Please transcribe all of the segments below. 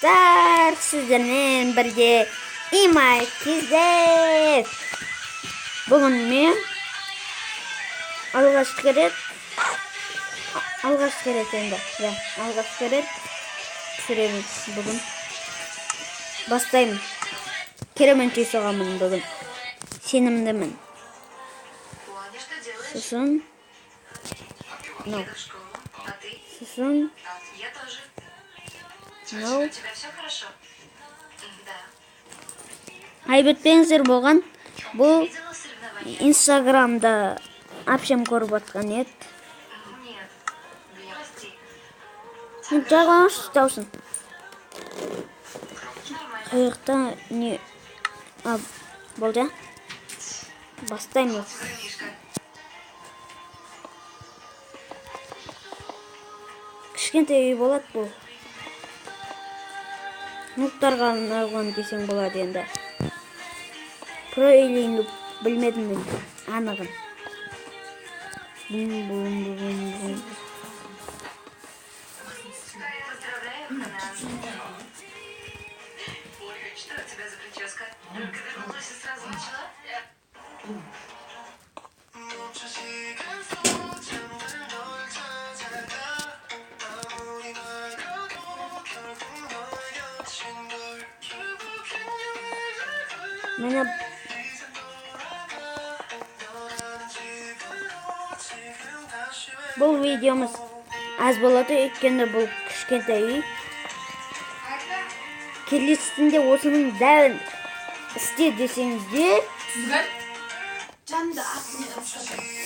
достар, сіздермен бірге имай кездес. Бүгін мен алғашқы рет түсіремін бүгін. Бастаймын. Керемет соғамын бүгін. Сенімдімін. Сосын айбетпеңіздер болған. Бұл инстаграмда апшем көріп отқан еді. Жағаңыз ұстаусын. Қайықта не болды? Бастаймыз. Кішкентай үй болады бұл. Ноқтарға арналған десең болады енді. Пройлейінді білмедім мен анығын. Мені бұл видеомыз аз болады, өйткені бұл кішкентай үй. Келесінде осының бәрін істе десеңіздер,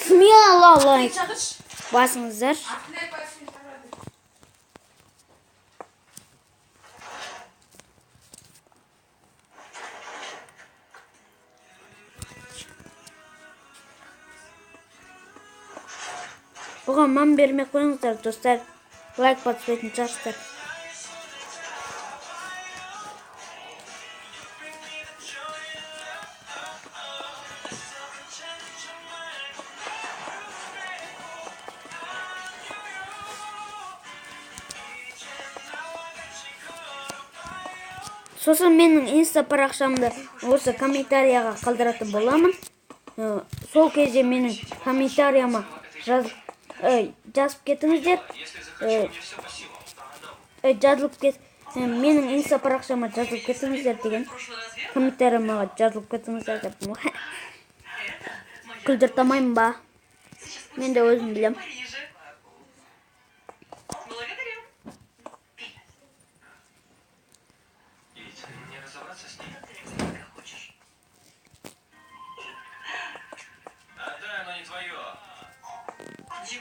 смело лайк басыңыздар. Бұған мән бермей қойыңыздар, достар. Лайк баспайтын шығарсыздар. Сосын менің инста парақшамды осы комментарияға қалдыратын боламын. Сол кезде менің комментарияма жазып кетіңіздер. Менің инста парақшама жазылып кетіңіздер деген. Комментарияма жазылып кетіңіздер деп. Күлдіртамаймын ба? Мен де өзім білем.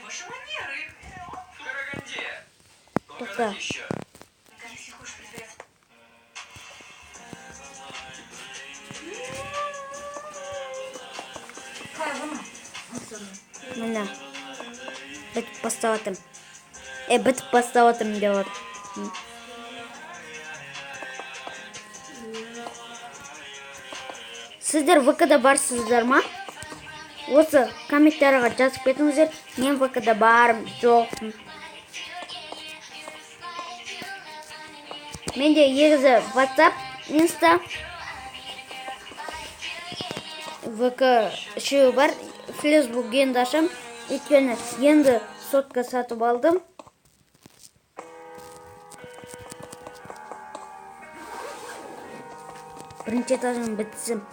Ваши манеры в Караганде. Пока. Если хочешь проверять. Мына бітіп баставатым. Бітіп баставатым деп отыр. Сіздер ВК-да барсыздар ма? Осы комментарияға жазып кетіңіздер. Мен ВК-да барым, жоқпын. Менде егізі WhatsApp, Insta, ВК үшеуі бар. Facebook енді ашам. Өйткені енді сотка сатып алдым. Бірінші этажын бітсім.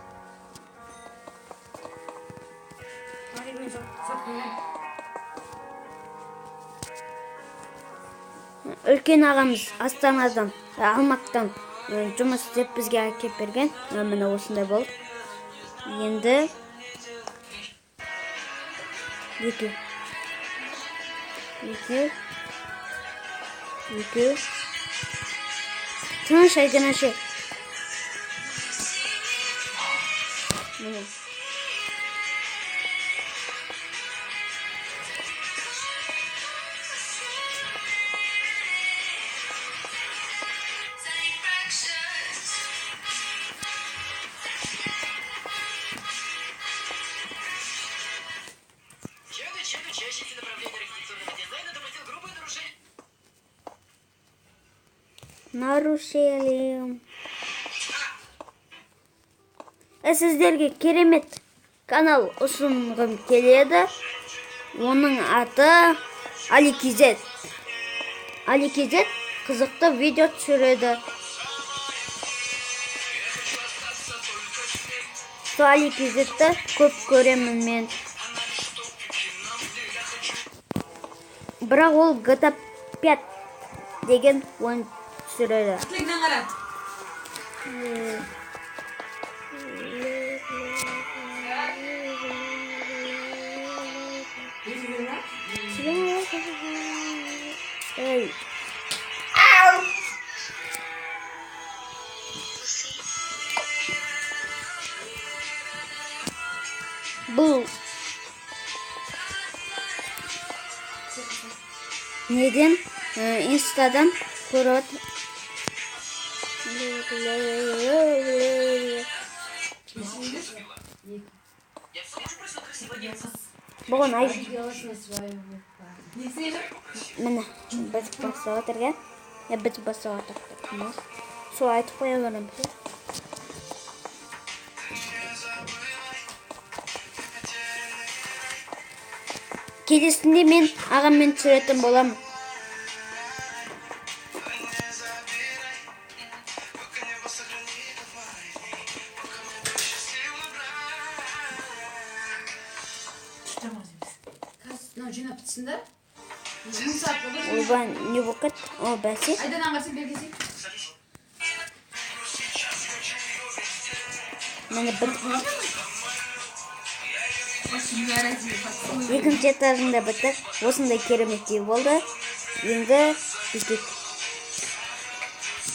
Үлкен ағамыз Астанадан, Алматыдан жұмыс істеп бізге әкеп берген. Міне осындай болды. Енді екі. Тыныш айдынашы. Міне. Нарушили. Сіздерге керемет канал ұсынғым келеді. Оның аты Аликизет. Аликизет қызықты видео түсіреді. Сол Аликизетті көп көремін мен. Бірақ ол GTA 5 деген ойын түсіреді. Эй. Бұл неден инстадан көріп бүгін ай міне біз бастап отырған біз бастап отырмыз. Сол айтып қоя береміз. Келесінде мен ағаммен түсіретін боламын. Жинап бітсін да? Ойбан не болып О, бәсе. Айдан аңғарсын бергесек. Мені бітіп. Екінші этажында бітіп, осындай кереметтей болды. Енді бітіп.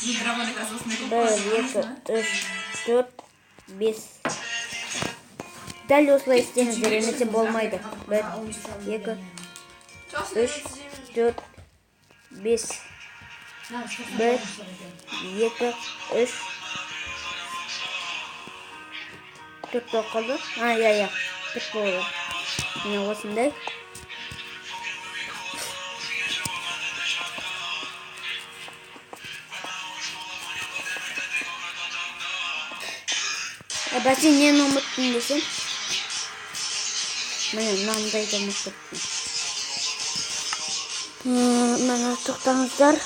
1, 2, 3, 4, 5. Дәл осылай істеңіздер, емесе болмайды. 1, 2, 3, 4, 5. 1, 2, 3. 4 болып қалды. Я. 4 болды. Міне осындай. Бәсе нені ұмыттым десем? Міне мынандайды ұмыттым. Міне тоқтаңыздар.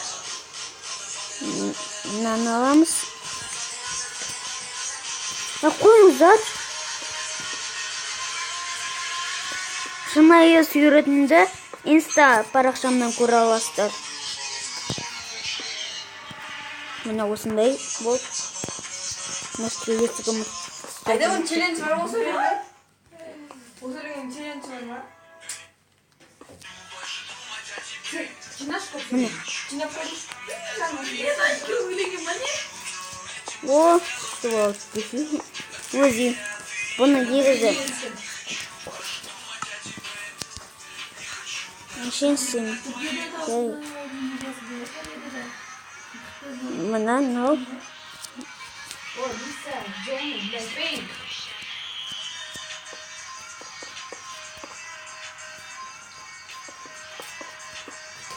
Мынаны аламыз. Қойыңыздар. Шынайы суретімді инста парақшамнан көре аласыздар. Міне осындай болып. Айда оның челлендж бар ма сөйлеуге? Сөйлеген челлендж бар ма? Жинаш көп. Міне. Жинап қойдың. Ойлеген ма не? О, что болды? Өзі. Бұны егізі. Шенсің. Мына, ну. О, Лиса, Дженни, Блэкпинк.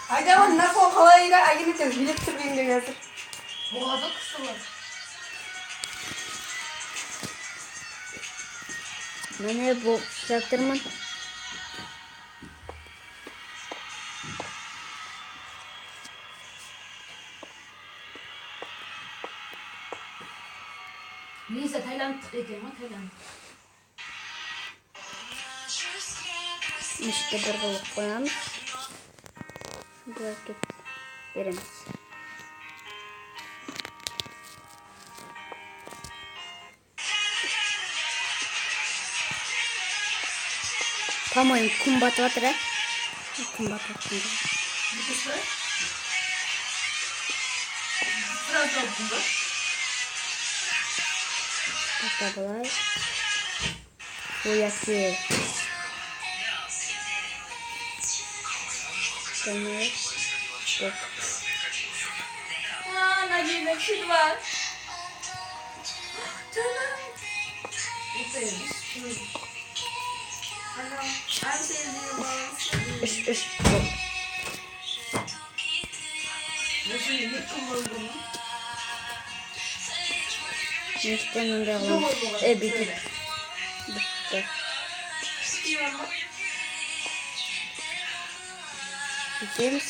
Айда оны наркон қалай агенттен билет түсіргенде қазір. Болады қысылыр. Міне бұл жақтырмын. Лиза Таиландтық екен ғой, Таиланд. Мешітті бір қылып қоямыз. Бір кеп береміз. По-моему, күн батып жатыр, Күн батып жатыр. Сразу жауыптың ба? Бұлай. Оясы. Надина, чуть var. Anam, en sevdiğim Üş. Nasıl yemek kullandım? Нештен мындай кылам? Бүтүп. Бүтүп. Бүтөбүз.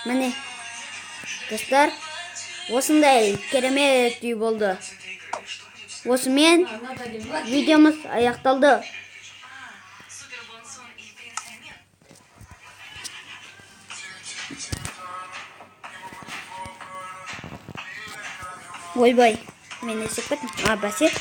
Міне достар, осындай керемет үй болды. Осымен видеомыз аяқталды. Супербонсон и принц Эмин. Ойбай, мен есеп кеттім. Бәсе.